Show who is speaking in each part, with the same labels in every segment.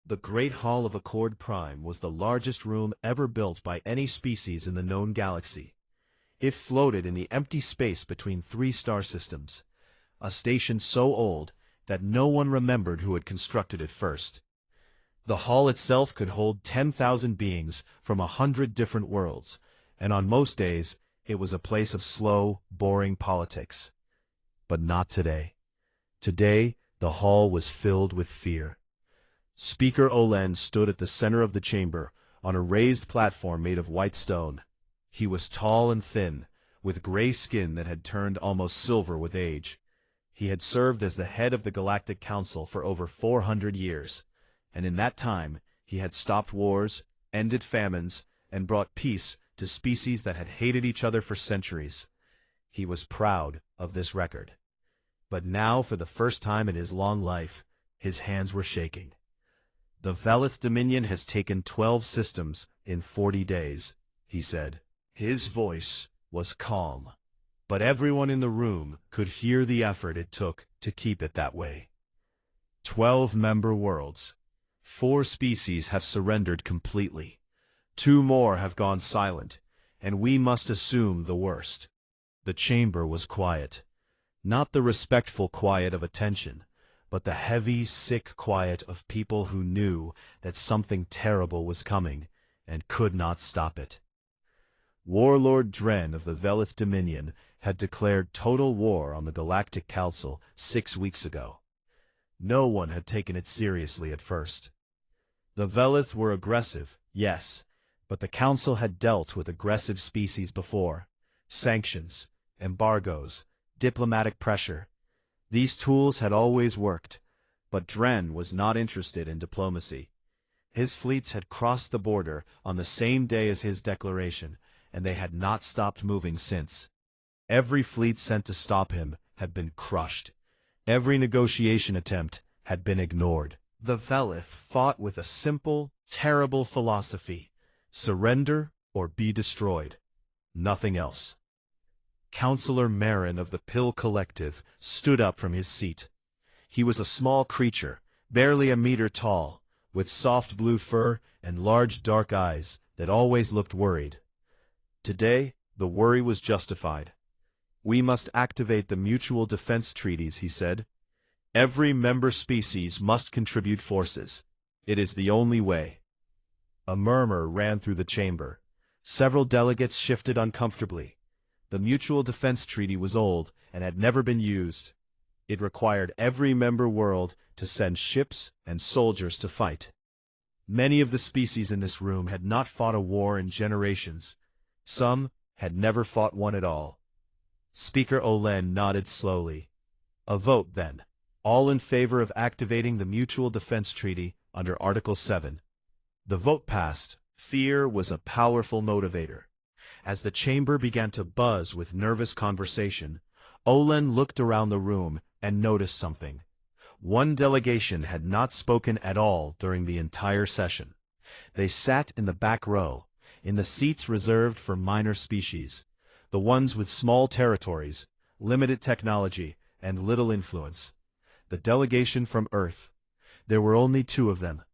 Speaker 1: The Great Hall of Accord Prime was the largest room ever built by any species in the known galaxy. It floated in the empty space between three star systems, a station so old that no one remembered who had constructed it first. The hall itself could hold 10,000 beings from 100 different worlds, and on most days it was a place of slow, boring politics. But not today. Today, the hall was filled with fear. Speaker Olen stood at the center of the chamber, on a raised platform made of white stone. He was tall and thin, with gray skin that had turned almost silver with age. He had served as the head of the Galactic Council for over 400 years, and in that time he had stopped wars, ended famines, and brought peace to species that had hated each other for centuries. He was proud of this record. But now, for the first time in his long life, his hands were shaking. "The Velith Dominion has taken 12 systems in 40 days, he said. His voice was calm, but everyone in the room could hear the effort it took to keep it that way. 12 member worlds. 4 species have surrendered completely. 2 more have gone silent, and we must assume the worst." The chamber was quiet. Not the respectful quiet of attention, but the heavy, sick quiet of people who knew that something terrible was coming and could not stop it. Warlord Dren of the Velith Dominion had declared total war on the Galactic Council 6 weeks ago. No one had taken it seriously at first. The Velith were aggressive, yes, but the Council had dealt with aggressive species before. Sanctions, embargoes, diplomatic pressure. These tools had always worked, but Dren was not interested in diplomacy. His fleets had crossed the border on the same day as his declaration, and they had not stopped moving since. Every fleet sent to stop him had been crushed. Every negotiation attempt had been ignored. The Velith fought with a simple, terrible philosophy: surrender or be destroyed. Nothing else. Counselor Marin of the Pill Collective stood up from his seat. He was a small creature, barely a meter tall, with soft blue fur and large dark eyes that always looked worried. Today, the worry was justified. "We must activate the mutual defense treaties," he said. "Every member species must contribute forces. It is the only way." A murmur ran through the chamber. Several delegates shifted uncomfortably. The Mutual Defense Treaty was old and had never been used. It required every member world to send ships and soldiers to fight. Many of the species in this room had not fought a war in generations. Some had never fought one at all. Speaker Olen nodded slowly. "A vote, then. All in favor of activating the Mutual Defense Treaty under Article 7. The vote passed. Fear was a powerful motivator. As the chamber began to buzz with nervous conversation, Olen looked around the room and noticed something. One delegation had not spoken at all during the entire session. They sat in the back row, in the seats reserved for minor species, the ones with small territories, limited technology, and little influence. The delegation from Earth. There were only 2 of them.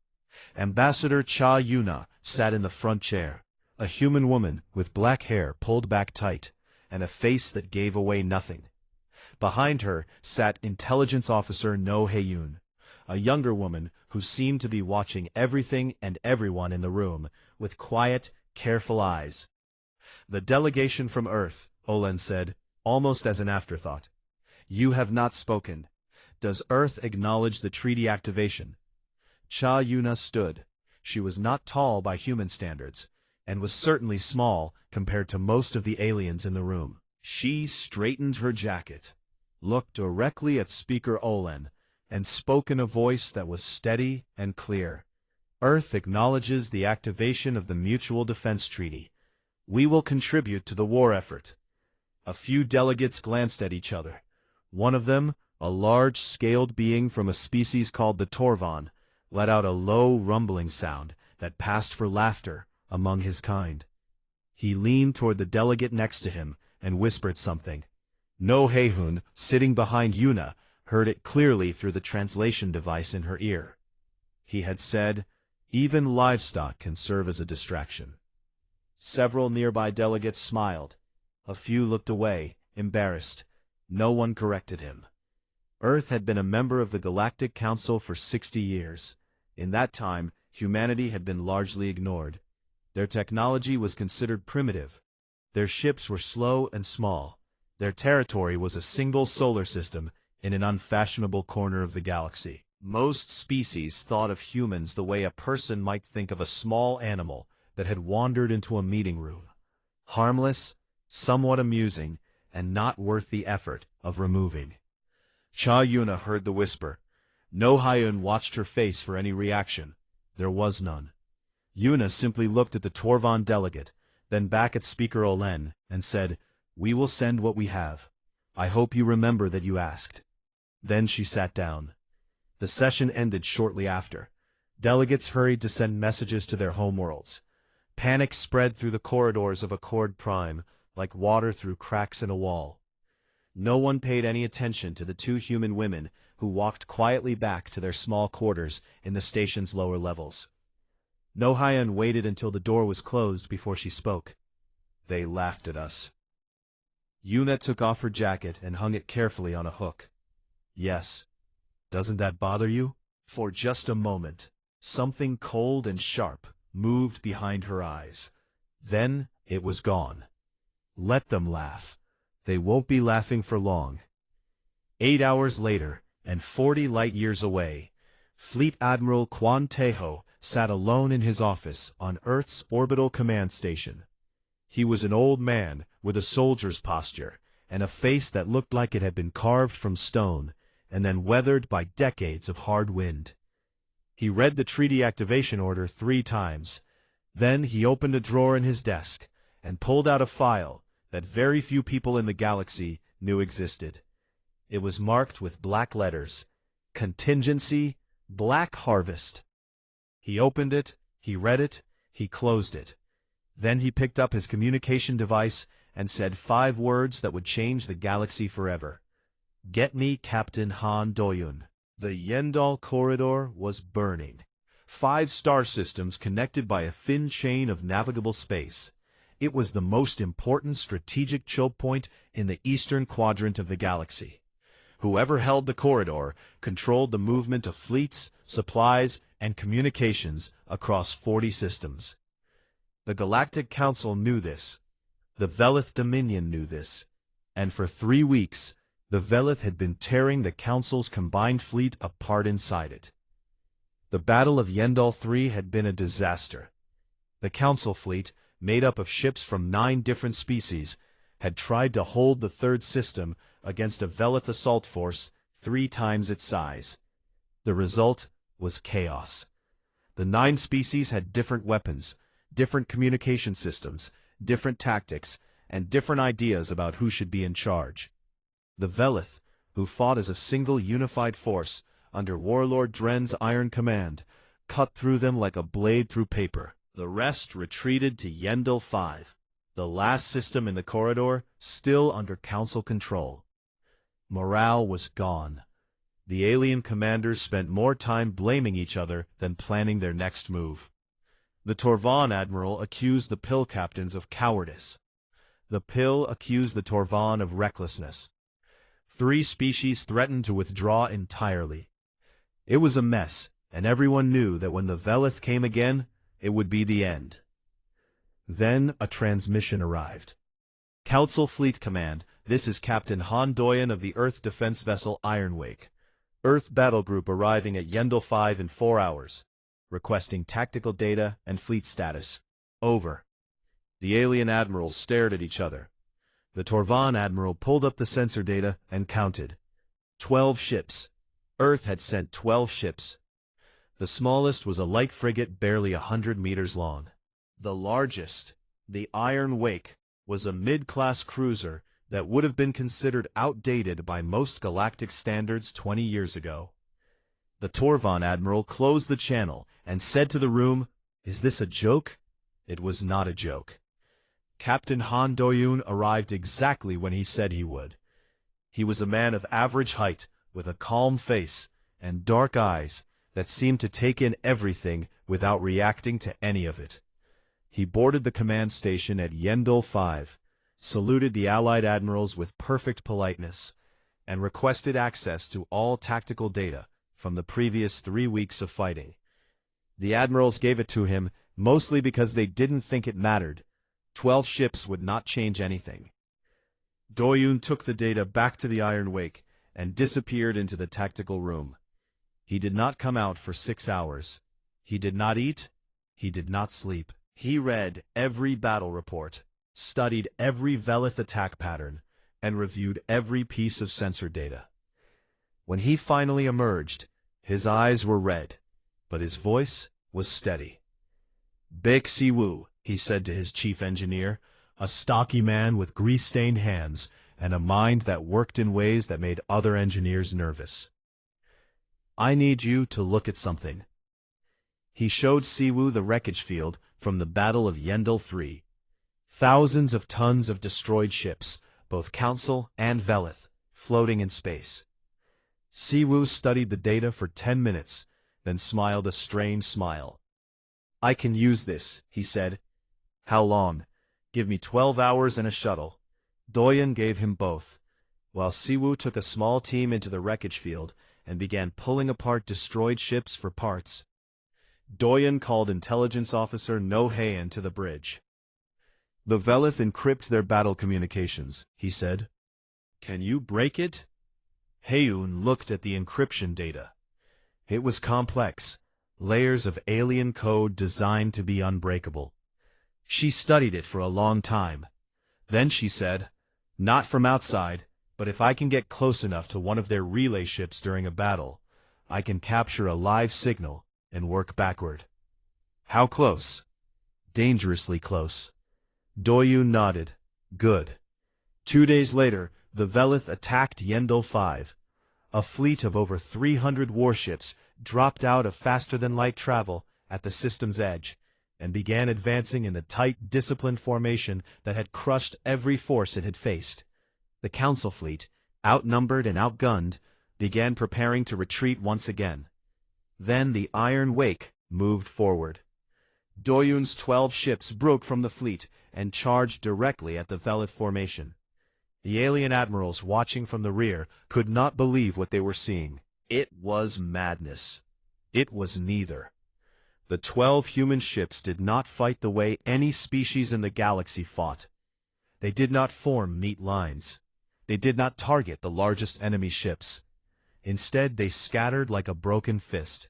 Speaker 1: Ambassador Cha Yuna sat in the front chair, a human woman with black hair pulled back tight, and a face that gave away nothing. Behind her sat Intelligence Officer No Heyun, a younger woman who seemed to be watching everything and everyone in the room with quiet, careful eyes. "The delegation from Earth," Olen said, almost as an afterthought. "You have not spoken. Does Earth acknowledge the treaty activation?" Cha Yuna stood. She was not tall by human standards, and was certainly small compared to most of the aliens in the room. She straightened her jacket, looked directly at Speaker Olen, and spoke in a voice that was steady and clear. "Earth acknowledges the activation of the Mutual Defense Treaty. We will contribute to the war effort." A few delegates glanced at each other. One of them, a large, scaled being from a species called the Torvan, let out a low, rumbling sound that passed for laughter among his kind. He leaned toward the delegate next to him and whispered something. No Heyun, sitting behind Yuna, heard it clearly through the translation device in her ear. He had said, even livestock can serve as a distraction. Several nearby delegates smiled. A few looked away, embarrassed. No one corrected him. Earth had been a member of the Galactic Council for 60 years. In that time, humanity had been largely ignored. Their technology was considered primitive. Their ships were slow and small. Their territory was a single solar system in an unfashionable corner of the galaxy. Most species thought of humans the way a person might think of a small animal that had wandered into a meeting room. Harmless, somewhat amusing, and not worth the effort of removing. Cha Yuna heard the whisper. No Hyun watched her face for any reaction. There was none. Yuna simply looked at the Torvan delegate, then back at Speaker Olen, and said, "We will send what we have. I hope you remember that you asked." Then she sat down. The session ended shortly after. Delegates hurried to send messages to their homeworlds. Panic spread through the corridors of Accord Prime, like water through cracks in a wall. No one paid any attention to the two human women who walked quietly back to their small quarters in the station's lower levels. No Hyun waited until the door was closed before she spoke. They laughed at us. Yuna took off her jacket and hung it carefully on a hook. Yes. Doesn't that bother you? For just a moment, something cold and sharp moved behind her eyes. Then it was gone. Let them laugh. They won't be laughing for long. 8 hours later, and 40 light-years away, Fleet Admiral Kwan Taeho sat alone in his office on Earth's orbital command station. He was an old man with a soldier's posture and a face that looked like it had been carved from stone and then weathered by decades of hard wind. He read the treaty activation order 3 times. Then he opened a drawer in his desk and pulled out a file that very few people in the galaxy knew existed. It was marked with black letters, Contingency, Black Harvest. He opened it, he read it, he closed it. Then he picked up his communication device and said 5 words that would change the galaxy forever. Get me Captain Han Doyun. The Yendal corridor was burning. 5 star systems connected by a thin chain of navigable space. It was the most important strategic choke point in the eastern quadrant of the galaxy. Whoever held the corridor controlled the movement of fleets, supplies, and communications across 40 systems. The Galactic Council knew this. The Velith Dominion knew this. And for 3 weeks, the Velith had been tearing the Council's combined fleet apart inside it. The Battle of Yendal III had been a disaster. The Council fleet, made up of ships from 9 different species, had tried to hold the third system against a Velith assault force 3 times its size. The result was chaos. The 9 species had different weapons, different communication systems, different tactics, and different ideas about who should be in charge. The Velith, who fought as a single unified force under Warlord Dren's iron command, cut through them like a blade through paper. The rest retreated to Yendal 5, the last system in the corridor still under Council control. Morale was gone. The alien commanders spent more time blaming each other than planning their next move. The Torvan Admiral accused the Pill captains of cowardice. The Pill accused the Torvan of recklessness. 3 species threatened to withdraw entirely. It was a mess, and everyone knew that when the Velith came again, it would be the end. Then a transmission arrived. Council Fleet Command, this is Captain Han Doyen of the Earth defense vessel Ironwake. Earth Battle Group arriving at Yendal 5 in 4 hours. Requesting tactical data and fleet status. Over. The alien admirals stared at each other. The Torvan admiral pulled up the sensor data and counted. 12 ships. Earth had sent 12 ships. The smallest was a light frigate barely 100 meters long. The largest, the Iron Wake, was a mid-class cruiser that would have been considered outdated by most galactic standards 20 years ago. The Torvan admiral closed the channel and said to the room, "Is this a joke?" It was not a joke. Captain Han Doyun arrived exactly when he said he would. He was a man of average height, with a calm face and dark eyes that seemed to take in everything without reacting to any of it. He boarded the command station at Yendol 5, saluted the Allied admirals with perfect politeness, and requested access to all tactical data from the previous 3 weeks of fighting. The admirals gave it to him, mostly because they didn't think it mattered. 12 ships would not change anything. Doyun took the data back to the Iron Wake and disappeared into the tactical room. He did not come out for 6 hours. He did not eat. He did not sleep. He read every battle report, studied every Velith attack pattern, and reviewed every piece of sensor data. When he finally emerged, his eyes were red, but his voice was steady. "Baek Si-woo," he said to his chief engineer, a stocky man with grease-stained hands and a mind that worked in ways that made other engineers nervous. "I need you to look at something." He showed Si-woo the wreckage field from the Battle of Yendol 3. Thousands of tons of destroyed ships, both Council and Velith, floating in space. Si-woo studied the data for 10 minutes, then smiled a strange smile. "I can use this," he said. "How long?" "Give me 12 hours and a shuttle." Doyen gave him both, while Si-woo took a small team into the wreckage field and began pulling apart destroyed ships for parts. Doyen called Intelligence Officer No Haein to the bridge. "The Velith encrypt their battle communications," he said. "Can you break it?" Haeun looked at the encryption data. It was complex, layers of alien code designed to be unbreakable. She studied it for a long time. Then she said, "Not from outside, but if I can get close enough to one of their relay ships during a battle, I can capture a live signal and work backward." "How close?" "Dangerously close." Doyun nodded. "Good." 2 days later, the Velith attacked Yendol 5. A fleet of over 300 warships dropped out of faster-than-light travel at the system's edge, and began advancing in the tight, disciplined formation that had crushed every force it had faced. The Council fleet, outnumbered and outgunned, began preparing to retreat once again. Then the Iron Wake moved forward. Doyun's 12 ships broke from the fleet and charged directly at the Velith formation. The alien admirals watching from the rear could not believe what they were seeing. It was madness. It was neither. The 12 human ships did not fight the way any species in the galaxy fought. They did not form neat lines. They did not target the largest enemy ships. Instead, they scattered like a broken fist,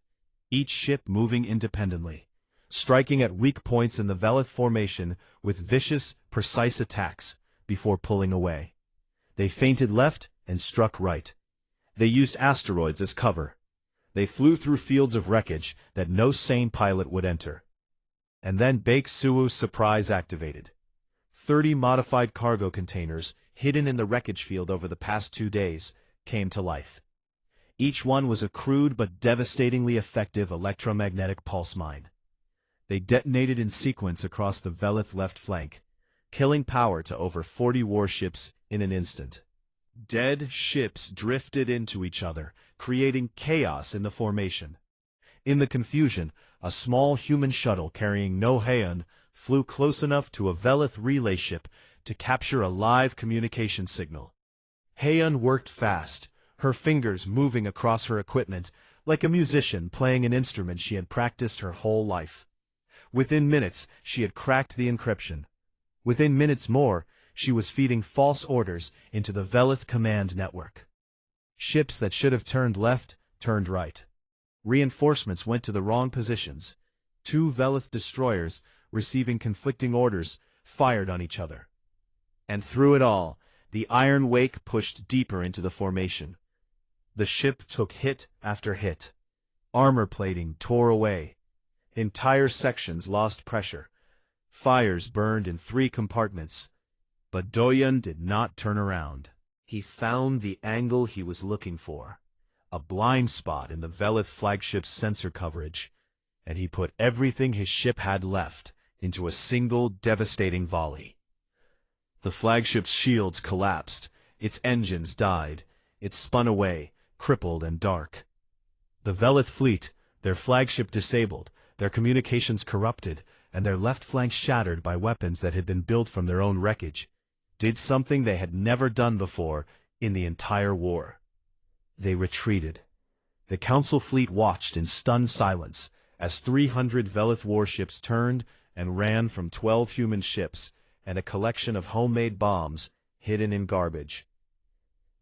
Speaker 1: each ship moving independently, striking at weak points in the Velith formation with vicious, precise attacks before pulling away. They feinted left and struck right. They used asteroids as cover. They flew through fields of wreckage that no sane pilot would enter. And then Baek Si-woo's surprise activated. 30 modified cargo containers, hidden in the wreckage field over the past 2 days, came to life. Each one was a crude but devastatingly effective electromagnetic pulse mine. They detonated in sequence across the Velith left flank, killing power to over 40 warships in an instant. Dead ships drifted into each other, creating chaos in the formation. In the confusion, a small human shuttle carrying No Haein flew close enough to a Velith relay ship to capture a live communication signal. Haein worked fast, her fingers moving across her equipment like a musician playing an instrument she had practiced her whole life. Within minutes, she had cracked the encryption. Within minutes more, she was feeding false orders into the Velith command network. Ships that should have turned left, turned right. Reinforcements went to the wrong positions. 2 Velith destroyers, receiving conflicting orders, fired on each other. And through it all, the Iron Wake pushed deeper into the formation. The ship took hit after hit. Armor plating tore away. Entire sections lost pressure. Fires burned in 3 compartments. But Doyen did not turn around. He found the angle he was looking for, a blind spot in the Velith flagship's sensor coverage, and he put everything his ship had left into a single devastating volley. The flagship's shields collapsed, its engines died, it spun away, crippled and dark. The Velith fleet, their flagship disabled, their communications corrupted, and their left flank shattered by weapons that had been built from their own wreckage, did something they had never done before in the entire war. They retreated. The Council fleet watched in stunned silence as 300 Velith warships turned and ran from 12 human ships and a collection of homemade bombs hidden in garbage.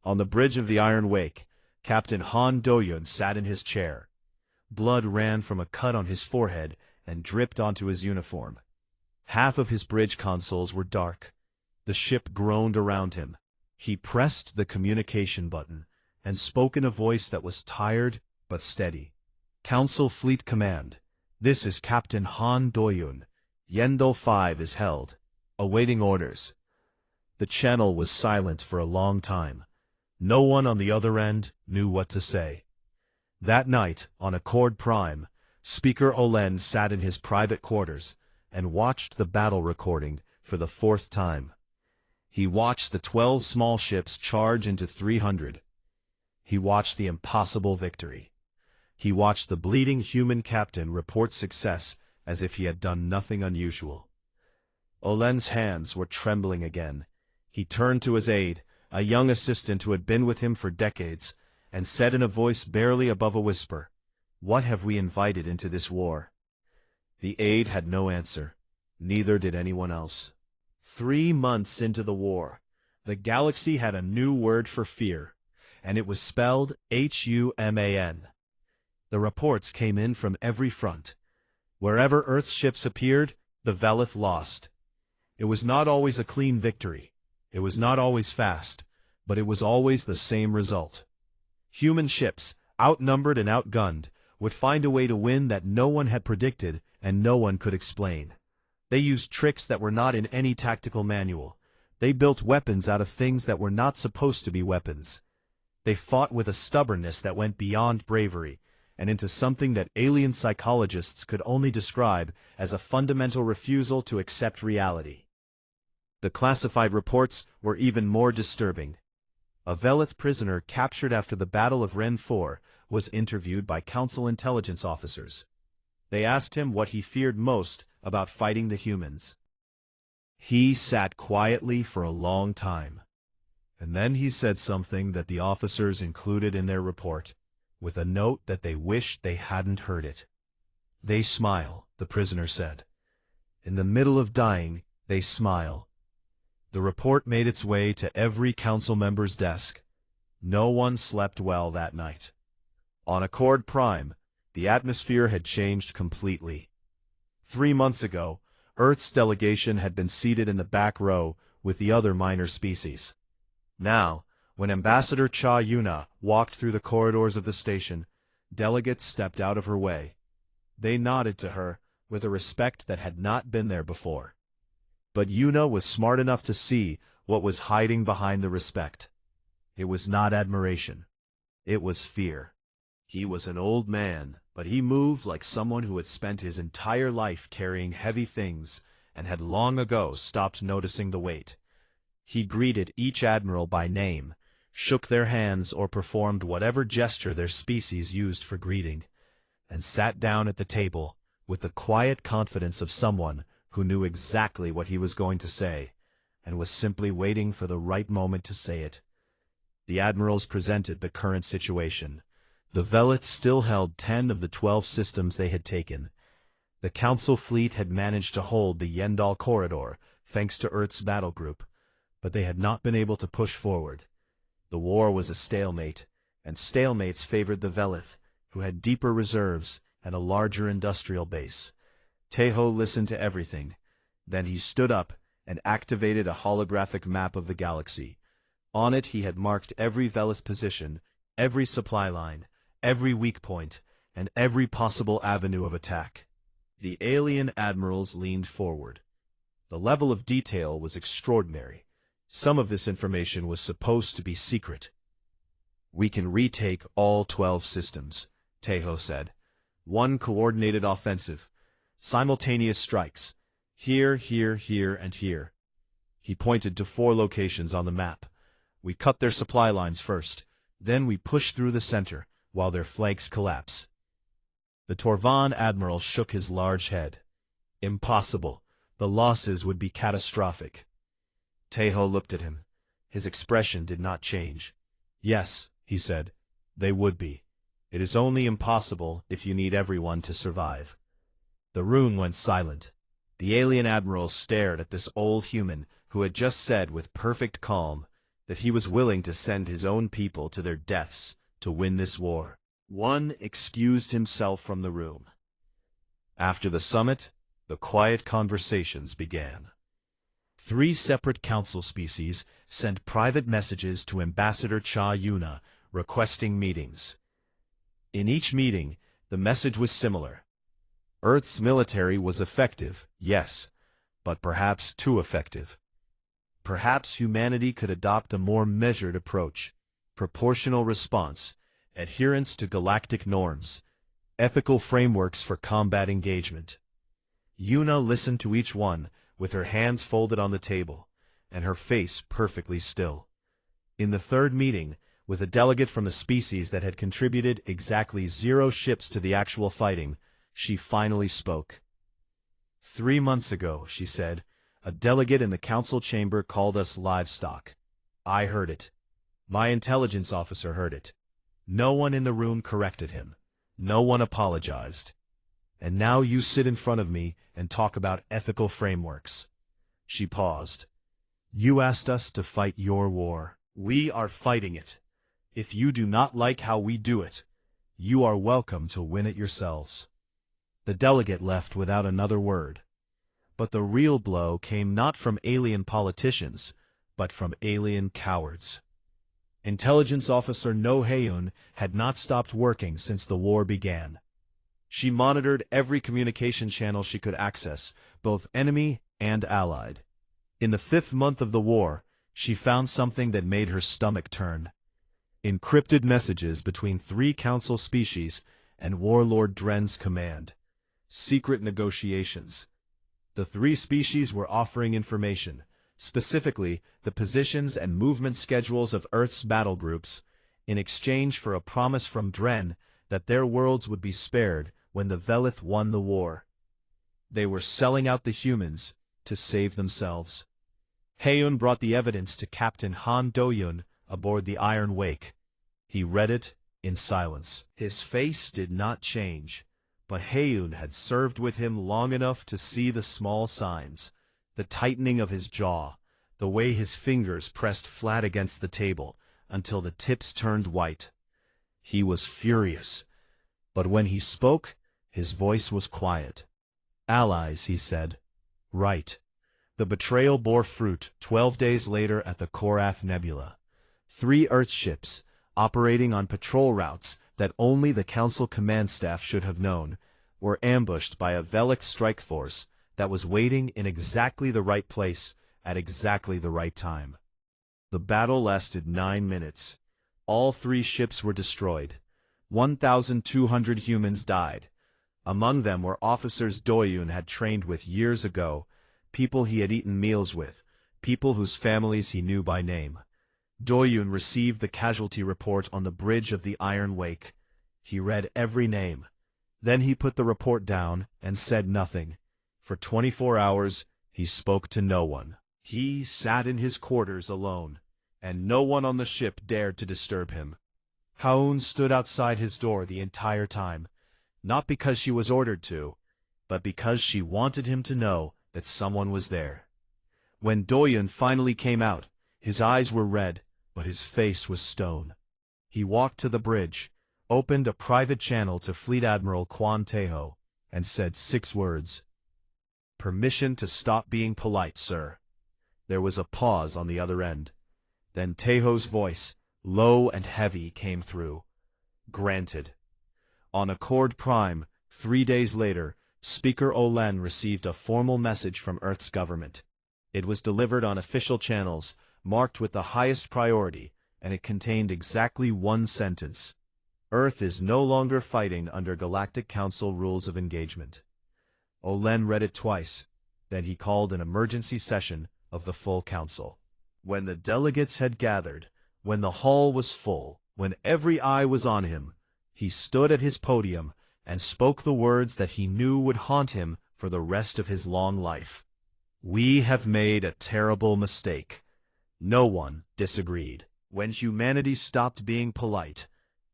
Speaker 1: On the bridge of the Iron Wake, Captain Han Do-yun sat in his chair. Blood ran from a cut on his forehead and dripped onto his uniform. Half of his bridge consoles were dark. The ship groaned around him. He pressed the communication button and spoke in a voice that was tired but steady. Council Fleet Command, this is Captain Han Do-yun. Yendol 5 is held, awaiting orders. The channel was silent for a long time. No one on the other end knew what to say. That night, on Accord Prime, Speaker Olen sat in his private quarters and watched the battle recording for the 4th time. He watched the 12 small ships charge into 300. He watched the impossible victory. He watched the bleeding human captain report success as if he had done nothing unusual. Olen's hands were trembling again. He turned to his aide, a young assistant who had been with him for decades, and said in a voice barely above a whisper, "What have we invited into this war?" The aide had no answer. Neither did anyone else. 3 months into the war, the galaxy had a new word for fear, and it was spelled HUMAN. The reports came in from every front. Wherever Earth's ships appeared, the Velith lost. It was not always a clean victory. It was not always fast, but it was always the same result. Human ships, outnumbered and outgunned, would find a way to win that no one had predicted and no one could explain. They used tricks that were not in any tactical manual. They built weapons out of things that were not supposed to be weapons. They fought with a stubbornness that went beyond bravery, and into something that alien psychologists could only describe as a fundamental refusal to accept reality. The classified reports were even more disturbing. A Velith prisoner captured after the Battle of Ren 4 was interviewed by Council intelligence officers. They asked him what he feared most about fighting the humans. He sat quietly for a long time. And then he said something that the officers included in their report, with a note that they wished they hadn't heard it. "They smile," the prisoner said. "In the middle of dying, they smile." The report made its way to every council member's desk. No one slept well that night. On Accord Prime, the atmosphere had changed completely. 3 months ago, Earth's delegation had been seated in the back row with the other minor species. Now, when Ambassador Cha Yuna walked through the corridors of the station, delegates stepped out of her way. They nodded to her with a respect that had not been there before. But Yuna was smart enough to see what was hiding behind the respect. It was not admiration. It was fear. He was an old man, but he moved like someone who had spent his entire life carrying heavy things and had long ago stopped noticing the weight. He greeted each admiral by name, shook their hands or performed whatever gesture their species used for greeting, and sat down at the table with the quiet confidence of someone who knew exactly what he was going to say, and was simply waiting for the right moment to say it. The admirals presented the current situation. The Velith still held 10 of the 12 systems they had taken. The Council fleet had managed to hold the Yendal corridor, thanks to Earth's battle group, but they had not been able to push forward. The war was a stalemate, and stalemates favored the Velith, who had deeper reserves and a larger industrial base. Teho listened to everything. Then he stood up and activated a holographic map of the galaxy. On it he had marked every Velith position, every supply line, every weak point, and every possible avenue of attack. The alien admirals leaned forward. The level of detail was extraordinary. Some of this information was supposed to be secret. "We can retake all 12 systems," Teho said. "One coordinated offensive. Simultaneous strikes. Here, here, here, and here." He pointed to 4 locations on the map. "We cut their supply lines first. Then we push through the center, while their flanks collapse." The Torvan admiral shook his large head. Impossible. The losses would be catastrophic. Teho looked at him. His expression did not change. Yes, he said, they would be. It is only impossible if you need everyone to survive. The room went silent. The alien admiral stared at this old human who had just said with perfect calm that he was willing to send his own people to their deaths to win this war. One excused himself from the room. After the summit, the quiet conversations began. 3 separate council species sent private messages to Ambassador Cha Yuna requesting meetings. In each meeting, the message was similar. Earth's military was effective, yes, but perhaps too effective. Perhaps humanity could adopt a more measured approach, proportional response, adherence to galactic norms, ethical frameworks for combat engagement. Yuna listened to each one, with her hands folded on the table, and her face perfectly still. In the 3rd meeting, with a delegate from a species that had contributed exactly 0 ships to the actual fighting, she finally spoke. 3 months ago, she said, a delegate in the council chamber called us livestock. I heard it. My intelligence officer heard it. No one in the room corrected him. No one apologized. And now you sit in front of me and talk about ethical frameworks. She paused. You asked us to fight your war. We are fighting it. If you do not like how we do it, you are welcome to win it yourselves. The delegate left without another word. But the real blow came not from alien politicians, but from alien cowards. Intelligence Officer No Haeun had not stopped working since the war began. She monitored every communication channel she could access, both enemy and allied. In the 5th month of the war, she found something that made her stomach turn. Encrypted messages between 3 council species and Warlord Dren's command. Secret negotiations. The 3 species were offering information, specifically the positions and movement schedules of Earth's battle groups, in exchange for a promise from Dren that their worlds would be spared when the Velith won the war. They were selling out the humans to save themselves. Haeun brought the evidence to Captain Han Do-yun aboard the Iron Wake. He read it in silence. His face did not change, but Haeun had served with him long enough to see the small signs, the tightening of his jaw, the way his fingers pressed flat against the table until the tips turned white. He was furious, but when he spoke, his voice was quiet. Allies, he said. Right. The betrayal bore fruit 12 days later at the Korath Nebula. 3 Earthships, operating on patrol routes that only the Council command staff should have known, were ambushed by a Velic strike force that was waiting in exactly the right place at exactly the right time. The battle lasted 9 minutes. All 3 ships were destroyed. 1,200 humans died. Among them were officers Do-yun had trained with years ago, people he had eaten meals with, people whose families he knew by name. Do-yun received the casualty report on the bridge of the Iron Wake. He read every name. Then he put the report down and said nothing. For 24 hours, he spoke to no one. He sat in his quarters alone, and no one on the ship dared to disturb him. Haeun stood outside his door the entire time, not because she was ordered to, but because she wanted him to know that someone was there. When Do-yun finally came out, his eyes were red, but his face was stone. He walked to the bridge, opened a private channel to Fleet Admiral Kwan Teho, and said 6 words. Permission to stop being polite, sir. There was a pause on the other end. Then Teho's voice, low and heavy, came through. Granted. On Accord Prime, 3 days later, Speaker Olen received a formal message from Earth's government. It was delivered on official channels, marked with the highest priority, and it contained exactly 1 sentence. Earth is no longer fighting under Galactic Council rules of engagement. Olen read it twice, then he called an emergency session of the full council. When the delegates had gathered, when the hall was full, when every eye was on him, he stood at his podium and spoke the words that he knew would haunt him for the rest of his long life. "We have made a terrible mistake." No one disagreed. When humanity stopped being polite,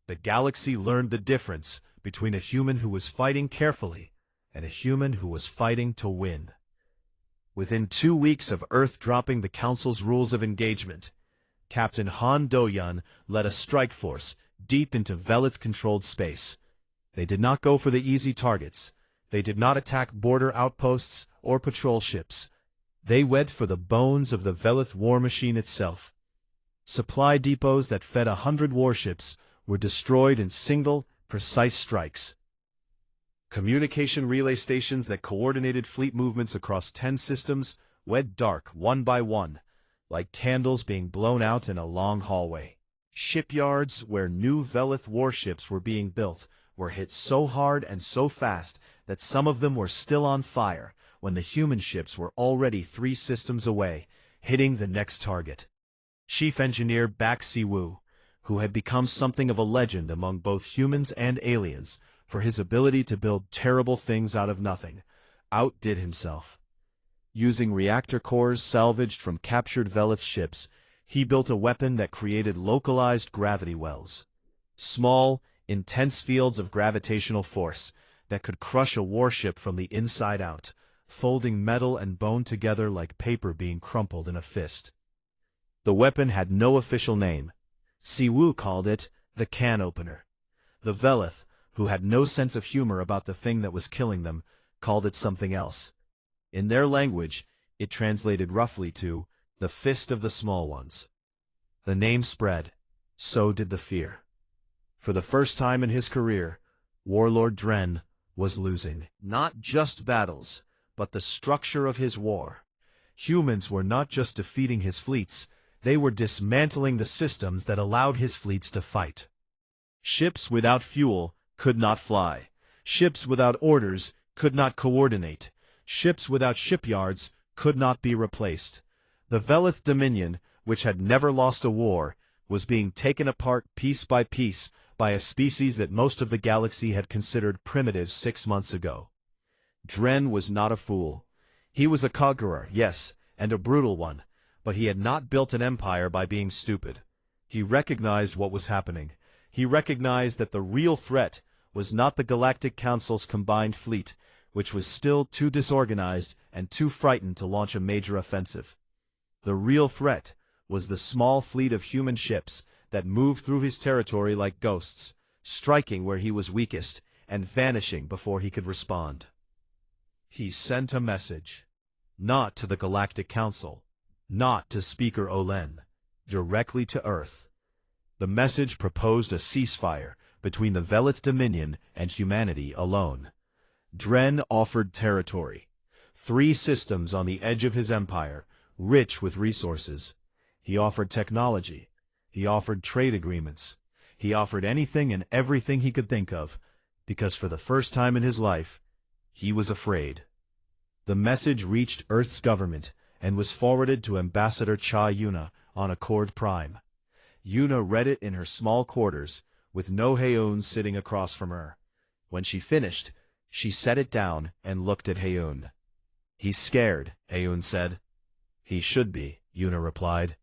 Speaker 1: the galaxy learned the difference between a human who was fighting carefully and a human who was fighting to win. Within 2 weeks of Earth dropping the Council's rules of engagement, Captain Han Do-yun led a strike force deep into Velith-controlled space. They did not go for the easy targets. They did not attack border outposts or patrol ships. They went for the bones of the Velith war machine itself. Supply depots that fed 100 warships were destroyed in single, precise strikes. Communication relay stations that coordinated fleet movements across 10 systems went dark one by one, like candles being blown out in a long hallway. Shipyards where new Velith warships were being built were hit so hard and so fast that some of them were still on fire when the human ships were already 3 systems away, hitting the next target. Chief Engineer Bak Si-woo, who had become something of a legend among both humans and aliens for his ability to build terrible things out of nothing, outdid himself. Using reactor cores salvaged from captured Velith ships, he built a weapon that created localized gravity wells. Small, intense fields of gravitational force that could crush a warship from the inside out, folding metal and bone together like paper being crumpled in a fist. The weapon had no official name. Si-woo called it the can opener. The Velith, who had no sense of humor about the thing that was killing them, called it something else. In their language, it translated roughly to the fist of the small ones. The name spread. So did the fear. For the first time in his career, Warlord Dren was losing. Not just battles, but the structure of his war. Humans were not just defeating his fleets, they were dismantling the systems that allowed his fleets to fight. Ships without fuel could not fly. Ships without orders could not coordinate. Ships without shipyards could not be replaced. The Velith Dominion, which had never lost a war, was being taken apart piece by piece by a species that most of the galaxy had considered primitive 6 months ago. Dren was not a fool. He was a conqueror, yes, and a brutal one, but he had not built an empire by being stupid. He recognized what was happening. He recognized that the real threat was not the Galactic Council's combined fleet, which was still too disorganized and too frightened to launch a major offensive. The real threat was the small fleet of human ships that moved through his territory like ghosts, striking where he was weakest and vanishing before he could respond. He sent a message. Not to the Galactic Council, not to Speaker Olen, directly to Earth. The message proposed a ceasefire between the Velith Dominion and humanity alone. Dren offered territory. 3 systems on the edge of his empire, rich with resources. He offered technology. He offered trade agreements. He offered anything and everything he could think of, because for the first time in his life, he was afraid. The message reached Earth's government and was forwarded to Ambassador Cha Yuna on Accord Prime. Yuna read it in her small quarters, with No Haeun sitting across from her. When she finished, she set it down and looked at Haeun. "He's scared," Haeun said. "He should be," Yuna replied.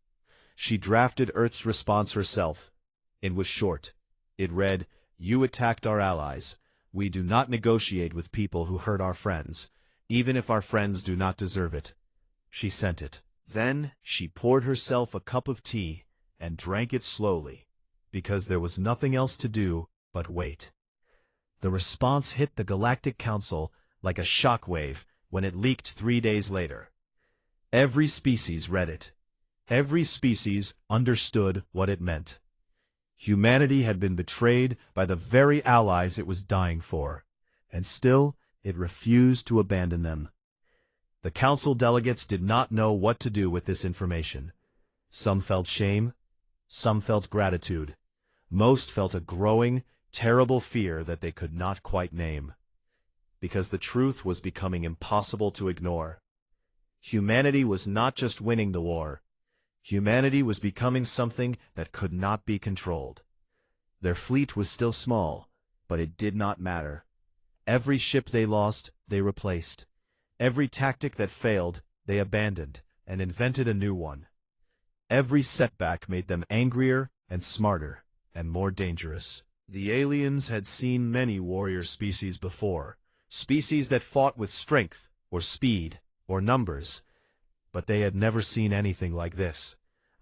Speaker 1: She drafted Earth's response herself. It was short. It read, "You attacked our allies. We do not negotiate with people who hurt our friends, even if our friends do not deserve it." She sent it. Then she poured herself a cup of tea and drank it slowly, because there was nothing else to do but wait. The response hit the Galactic Council like a shockwave when it leaked 3 days later. Every species read it. Every species understood what it meant. Humanity had been betrayed by the very allies it was dying for, and still it refused to abandon them. The council delegates did not know what to do with this information. Some felt shame. Some felt gratitude. Most felt a growing, terrible fear that they could not quite name. Because the truth was becoming impossible to ignore. Humanity was not just winning the war. Humanity was becoming something that could not be controlled. Their fleet was still small, but it did not matter. Every ship they lost, they replaced. Every tactic that failed, they abandoned, and invented a new one. Every setback made them angrier and smarter and more dangerous. The aliens had seen many warrior species before, species that fought with strength, or speed, or numbers, but they had never seen anything like this.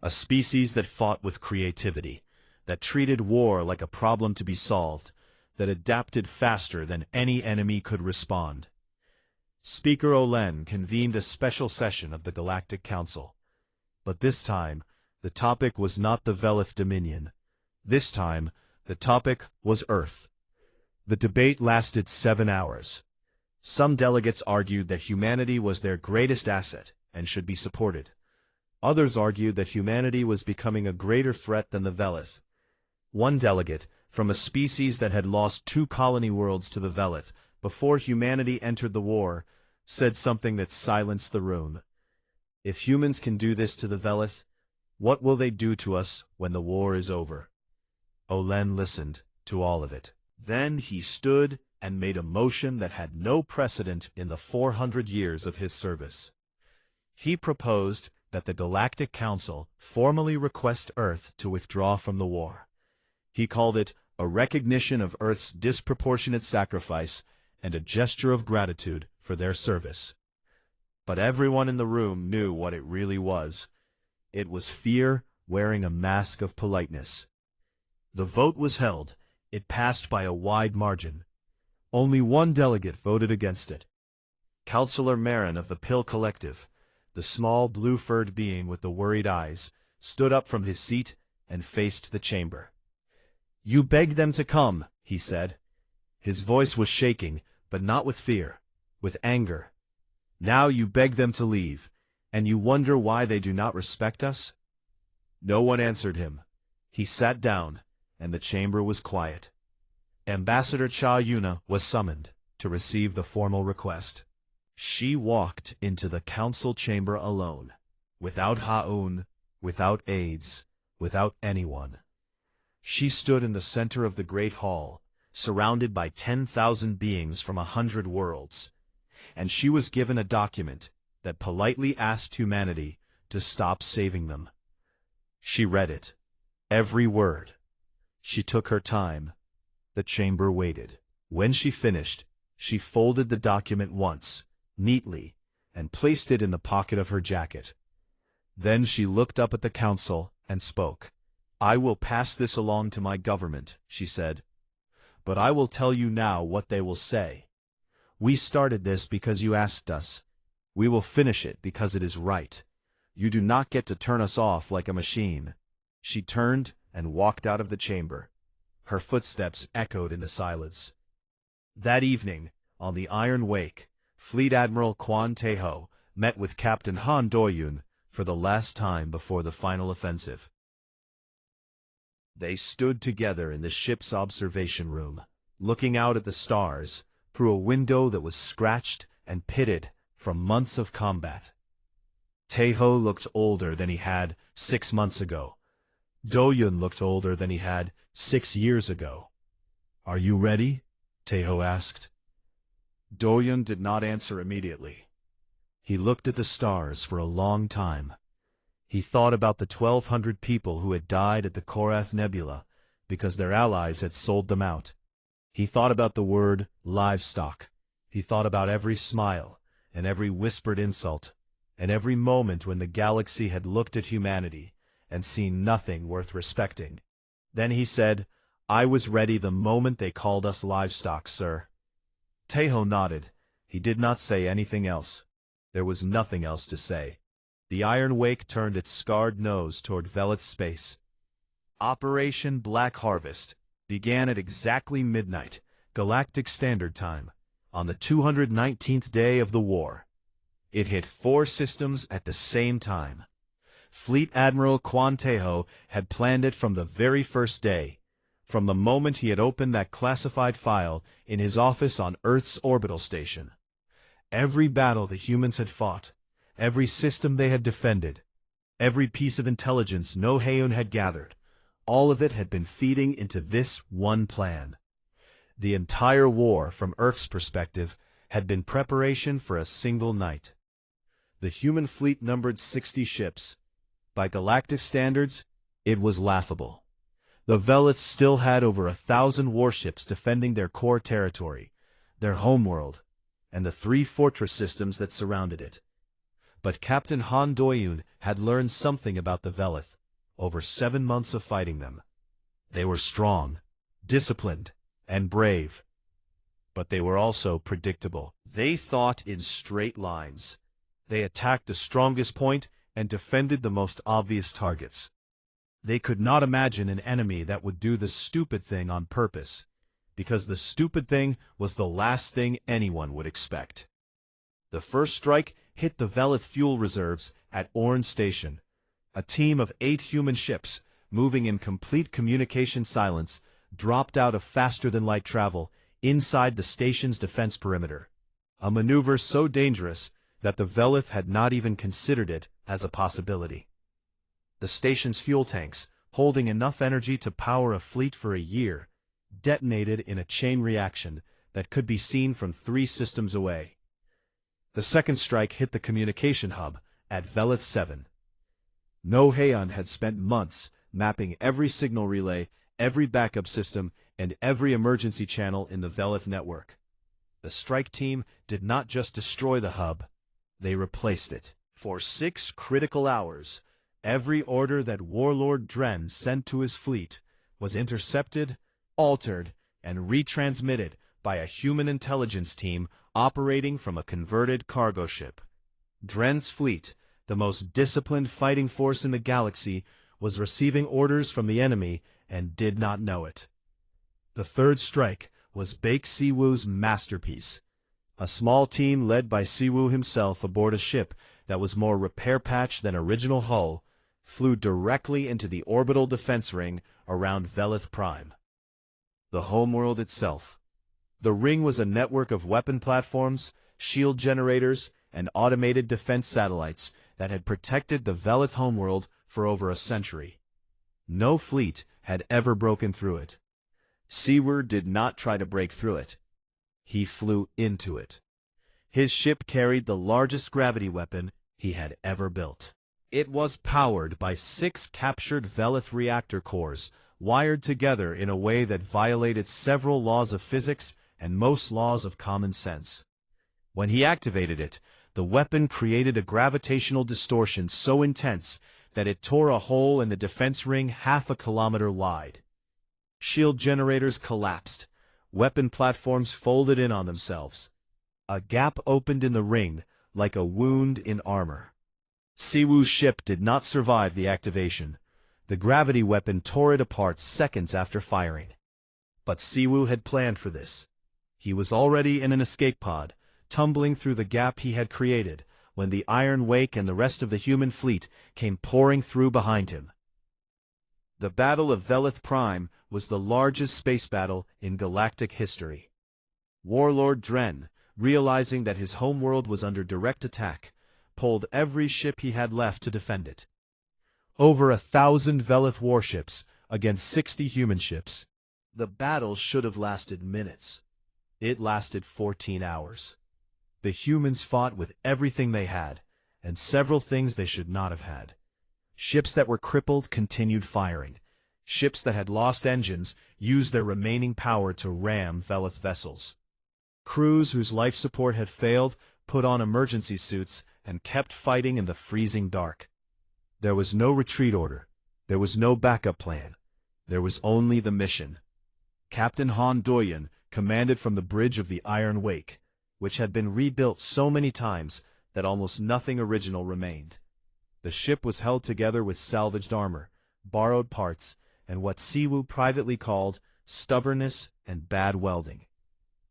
Speaker 1: A species that fought with creativity, that treated war like a problem to be solved, that adapted faster than any enemy could respond. Speaker Olen convened a special session of the Galactic Council. But this time, the topic was not the Velith Dominion. This time, the topic was Earth. The debate lasted 7 hours. Some delegates argued that humanity was their greatest asset and should be supported. Others argued that humanity was becoming a greater threat than the Velith. One delegate, from a species that had lost 2 colony worlds to the Velith before humanity entered the war, said something that silenced the room. If humans can do this to the Velith, what will they do to us when the war is over? Olen listened to all of it. Then he stood and made a motion that had no precedent in the 400 years of his service. He proposed that the Galactic Council formally request Earth to withdraw from the war. He called it a recognition of Earth's disproportionate sacrifice and a gesture of gratitude for their service. But everyone in the room knew what it really was. It was fear wearing a mask of politeness. The vote was held. It passed by a wide margin. Only one delegate voted against it. Counselor Marin of the Pill Collective, the small blue-furred being with the worried eyes, stood up from his seat and faced the chamber. "You begged them to come," he said. His voice was shaking, but not with fear, with anger. "Now you beg them to leave, and you wonder why they do not respect us?" No one answered him. He sat down, and the chamber was quiet. Ambassador Cha Yuna was summoned to receive the formal request. She walked into the council chamber alone, without Ha'un, without aides, without anyone. She stood in the center of the great hall, surrounded by 10,000 beings from 100 worlds, and she was given a document that politely asked humanity to stop saving them. She read it, every word. She took her time. The chamber waited. When she finished, she folded the document once, neatly, and placed it in the pocket of her jacket. Then she looked up at the council and spoke. "I will pass this along to my government," she said. "But I will tell you now what they will say. We started this because you asked us. We will finish it because it is right. You do not get to turn us off like a machine." She turned and walked out of the chamber. Her footsteps echoed in the silence. That evening, on the Iron Wake, Fleet Admiral Quan Teho met with Captain Han Doyun for the last time before the final offensive. They stood together in the ship's observation room, looking out at the stars through a window that was scratched and pitted from months of combat. Teho looked older than he had 6 months ago. Doyun looked older than he had 6 years ago. "Are you ready?" Teho asked. Doyun did not answer immediately. He looked at the stars for a long time. He thought about the 1,200 people who had died at the Korath Nebula because their allies had sold them out. He thought about the word livestock. He thought about every smile and every whispered insult, and every moment when the galaxy had looked at humanity and seen nothing worth respecting. Then he said, "I was ready the moment they called us livestock, sir." Teho nodded. He did not say anything else. There was nothing else to say. The Iron Wake turned its scarred nose toward Velith space. Operation Black Harvest began at exactly midnight, Galactic Standard Time, on the 219th day of the war. It hit 4 systems at the same time. Fleet Admiral Quan Teho had planned it from the very first day, from the moment he had opened that classified file in his office on Earth's orbital station. Every battle the humans had fought, every system they had defended, every piece of intelligence No-Heun had gathered, all of it had been feeding into this one plan. The entire war, from Earth's perspective, had been preparation for a single night. The human fleet numbered 60 ships. By galactic standards, it was laughable. The Velith still had over 1,000 warships defending their core territory, their homeworld, and the 3 fortress systems that surrounded it. But Captain Han Doyun had learned something about the Velith over 7 months of fighting them. They were strong, disciplined, and brave. But they were also predictable. They thought in straight lines. They attacked the strongest point and defended the most obvious targets. They could not imagine an enemy that would do the stupid thing on purpose, because the stupid thing was the last thing anyone would expect. The first strike hit the Velith fuel reserves at Orn Station. A team of 8 human ships, moving in complete communication silence, dropped out of faster-than-light travel inside the station's defense perimeter. A maneuver so dangerous that the Velith had not even considered it as a possibility. The station's fuel tanks, holding enough energy to power a fleet for a year, detonated in a chain reaction that could be seen from 3 systems away. The second strike hit the communication hub at Velith 7. No Heian had spent months mapping every signal relay, every backup system, and every emergency channel in the Velith network. The strike team did not just destroy the hub, they replaced it. For 6 critical hours, every order that Warlord Dren sent to his fleet was intercepted, altered, and retransmitted by a human intelligence team operating from a converted cargo ship. Dren's fleet, the most disciplined fighting force in the galaxy, was receiving orders from the enemy and did not know it. The third strike was Baek Siwoo's masterpiece. A small team led by Siwoo himself aboard a ship that was more repair patch than original hull, flew directly into the orbital defense ring around Velith Prime. The homeworld itself. The ring was a network of weapon platforms, shield generators, and automated defense satellites that had protected the Velith homeworld for over a century. No fleet had ever broken through it. Siwoo did not try to break through it. He flew into it. His ship carried the largest gravity weapon he had ever built. It was powered by 6 captured Velith reactor cores, wired together in a way that violated several laws of physics and most laws of common sense. When he activated it, the weapon created a gravitational distortion so intense that it tore a hole in the defense ring half a kilometer wide. Shield generators collapsed. Weapon platforms folded in on themselves. A gap opened in the ring like a wound in armor. Siwoo's ship did not survive the activation. The gravity weapon tore it apart seconds after firing. But Siwoo had planned for this. He was already in an escape pod, tumbling through the gap he had created, when the Iron Wake and the rest of the human fleet came pouring through behind him. The Battle of Velith Prime was the largest space battle in galactic history. Warlord Dren, realizing that his homeworld was under direct attack, pulled every ship he had left to defend it. Over 1,000 Velith warships against 60 human ships. The battle should have lasted minutes. It lasted 14 hours. The humans fought with everything they had, and several things they should not have had. Ships that were crippled continued firing. Ships that had lost engines used their remaining power to ram Velith vessels. Crews whose life support had failed put on emergency suits and kept fighting in the freezing dark. There was no retreat order. There was no backup plan. There was only the mission. Captain Han Doyun commanded from the bridge of the Iron Wake, which had been rebuilt so many times that almost nothing original remained. The ship was held together with salvaged armor, borrowed parts, and what Siwoo privately called stubbornness and bad welding.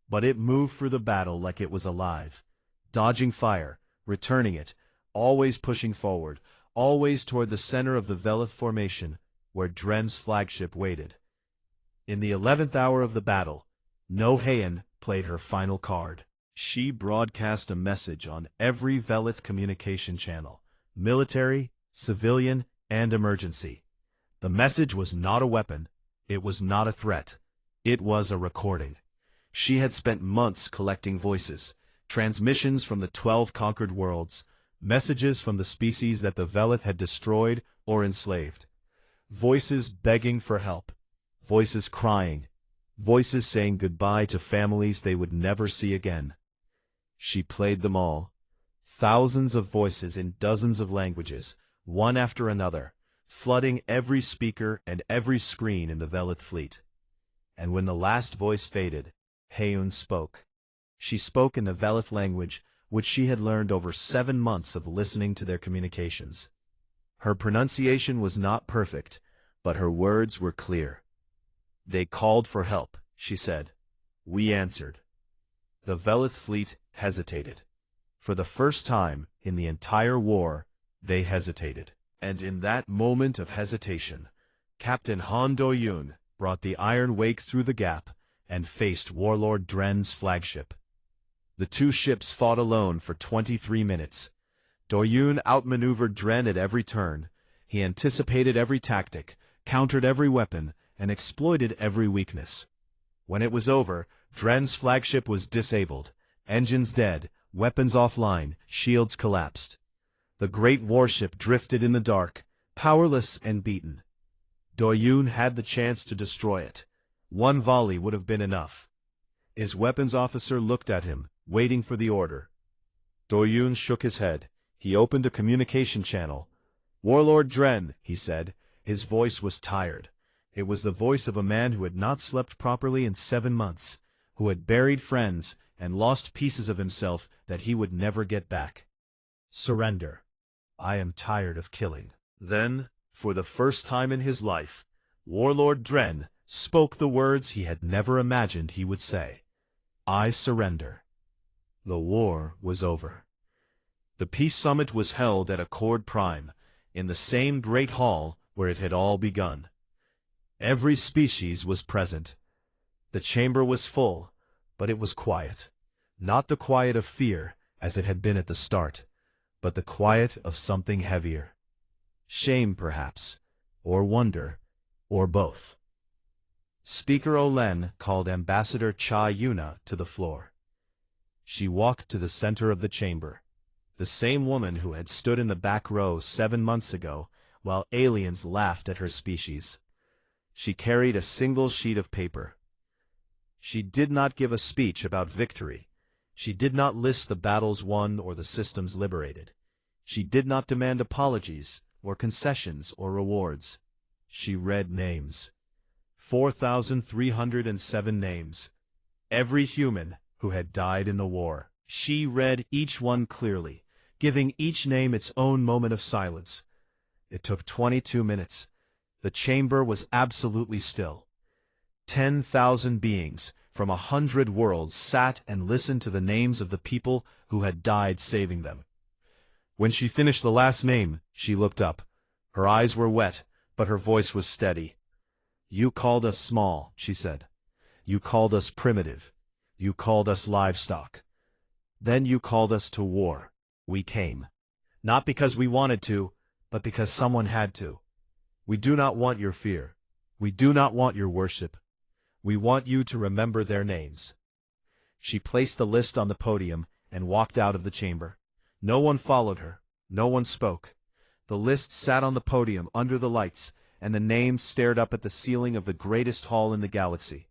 Speaker 1: But it moved through the battle like it was alive, dodging fire, returning it, always pushing forward, always toward the center of the Velith formation, where Dren's flagship waited. In the 11th hour of the battle, No Heian played her final card. She broadcast a message on every Velith communication channel, military, civilian, and emergency. The message was not a weapon. It was not a threat. It was a recording. She had spent months collecting voices, transmissions from the 12 conquered worlds, messages from the species that the Velith had destroyed or enslaved. Voices begging for help, voices crying, voices saying goodbye to families they would never see again. She played them all. Thousands of voices in dozens of languages, one after another, flooding every speaker and every screen in the Velith fleet. And when the last voice faded, Heun spoke. She spoke in the Velith language, which she had learned over 7 months of listening to their communications. Her pronunciation was not perfect, but her words were clear. "They called for help," she said. "We answered." The Velith fleet hesitated. For the first time in the entire war, they hesitated. And in that moment of hesitation, Captain Han Do-yoon brought the Iron Wake through the gap and faced Warlord Dren's flagship. The two ships fought alone for 23 minutes. Do-yoon outmaneuvered Dren at every turn. He anticipated every tactic, countered every weapon, and exploited every weakness. When it was over, Dren's flagship was disabled, engines dead, weapons offline, shields collapsed. The great warship drifted in the dark, powerless and beaten. Do-yoon had the chance to destroy it. One volley would have been enough. His weapons officer looked at him, waiting for the order. Do-yoon shook his head. He opened a communication channel. "Warlord Dren," he said. His voice was tired. It was the voice of a man who had not slept properly in 7 months, who had buried friends and lost pieces of himself that he would never get back. "Surrender. I am tired of killing." Then, for the first time in his life, Warlord Dren spoke the words he had never imagined he would say. "I surrender." The war was over. The peace summit was held at Accord Prime, in the same great hall where it had all begun. Every species was present. The chamber was full, but it was quiet. Not the quiet of fear, as it had been at the start, but the quiet of something heavier. Shame, perhaps, or wonder, or both. Speaker Olen called Ambassador Cha Yuna to the floor. She walked to the center of the chamber, the same woman who had stood in the back row 7 months ago while aliens laughed at her species. She carried a single sheet of paper. She did not give a speech about victory. She did not list the battles won or the systems liberated. She did not demand apologies, or concessions, or rewards. She read names. 4,307 names. Every human who had died in the war. She read each one clearly, giving each name its own moment of silence. It took 22 minutes. The chamber was absolutely still. 10,000 beings from 100 worlds sat and listened to the names of the people who had died saving them. When she finished the last name, she looked up. Her eyes were wet, but her voice was steady. "You called us small," she said. "You called us primitive. You called us livestock. Then you called us to war. We came. Not because we wanted to, but because someone had to. We do not want your fear. We do not want your worship. We want you to remember their names." She placed the list on the podium and walked out of the chamber. No one followed her. No one spoke. The list sat on the podium under the lights, and the names stared up at the ceiling of the greatest hall in the galaxy.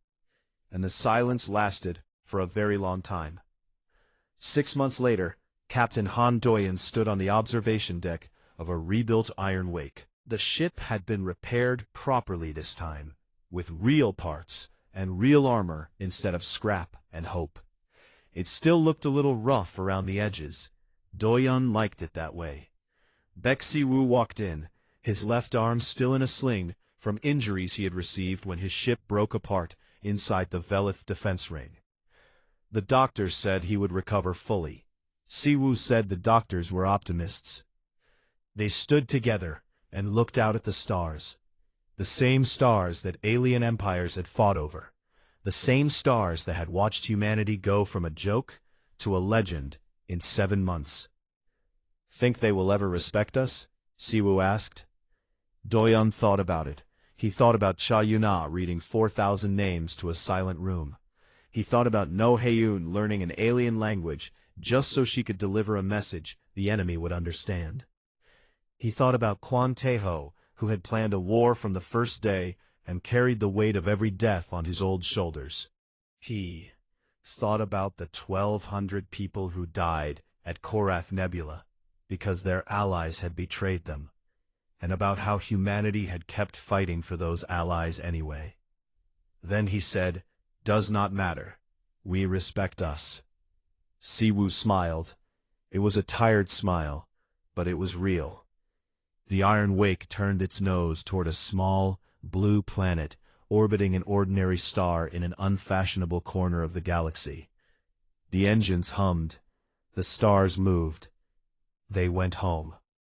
Speaker 1: And the silence lasted for a very long time. 6 months later, Captain Han Do-yoon stood on the observation deck of a rebuilt Iron Wake. The ship had been repaired properly this time, with real parts and real armor instead of scrap and hope. It still looked a little rough around the edges. Do-yoon liked it that way. Baek Si-woo walked in, his left arm still in a sling from injuries he had received when his ship broke apart inside the Velith defense ring. The doctors said he would recover fully. Si-woo said the doctors were optimists. They stood together and looked out at the stars. The same stars that alien empires had fought over. The same stars that had watched humanity go from a joke to a legend in 7 months. "Think they will ever respect us?" Si-woo asked. Do-yoon thought about it. He thought about Cha Yuna reading 4,000 names to a silent room. He thought about No Hyun learning an alien language just so she could deliver a message the enemy would understand. He thought about Kwan Tae-ho, who had planned a war from the first day and carried the weight of every death on his old shoulders. He thought about the 1,200 people who died at Korath Nebula because their allies had betrayed them, and about how humanity had kept fighting for those allies anyway. Then he said, "Does not matter. We respect us." Siwoo smiled. It was a tired smile, but it was real. The Iron Wake turned its nose toward a small, blue planet orbiting an ordinary star in an unfashionable corner of the galaxy. The engines hummed. The stars moved. They went home.